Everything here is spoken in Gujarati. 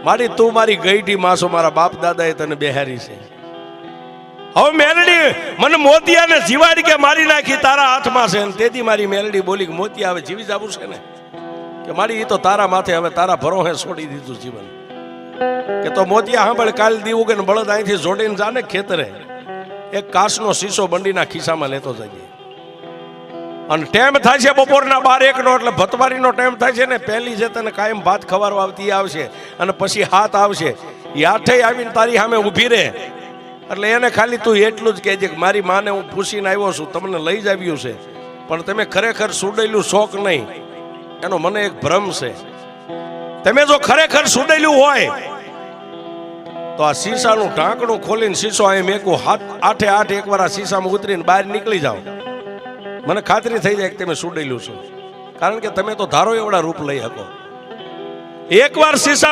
મારી તું મારી ગઈઢી માસો, મારા બાપ દાદાએ તને બેહારી છે. હવે મેલડી મને મોતિયાને જીવાડી કે મારી નાખી તારા હાથમાં છે. તેથી મારી મેલડી બોલી કે મોતિયા હવે જીવી જવું છે ને, કે મારી એ તો તારા માથે, હવે તારા ભરોહે છોડી દીધું જીવન. કે તો મોતિયા સાંભળ, કાલ દીવું કે બળદ અહીંથી જોડીને જાને ખેતરે, એક કાચનો શીશો બંડીના ખિસ્સામાં લેતો જઈએ. અને ટાઈમ થાય છે બપોરના 12-1 નો, એટલે ભતવારીનો ટાઈમ થાય છે ને. પહેલી જે તને કાયમ ભાત ખવારવા આવતી આવશે, અને પછી હાથ આવશે. એ આઠે આવીને તારી સામે ઊભી રહે, એટલે એને ખાલી તું એટલું જ કહેજે કે મારી માને હું પૂછીને આવ્યો છું, તમને લઈ જ આવ્યું છે, પણ તમે ખરેખર સુડેલું શોખ નહીં, એનો મને એક ભ્રમ છે. તમે જો ખરેખર સુડેલું હોય તો આ શીશાનું ઢાંકણું ખોલીને શીશો અહીં મેકું, આઠે એકવાર આ શીશામાં ઉતરીને બહાર નીકળી જાઓ, મને ખાતરી થઈ જાય કે તમે સુડેલું છો. કારણ કે તમે તો ધારો એવડા રૂપ લઈ શકો. એકવાર શીશામાં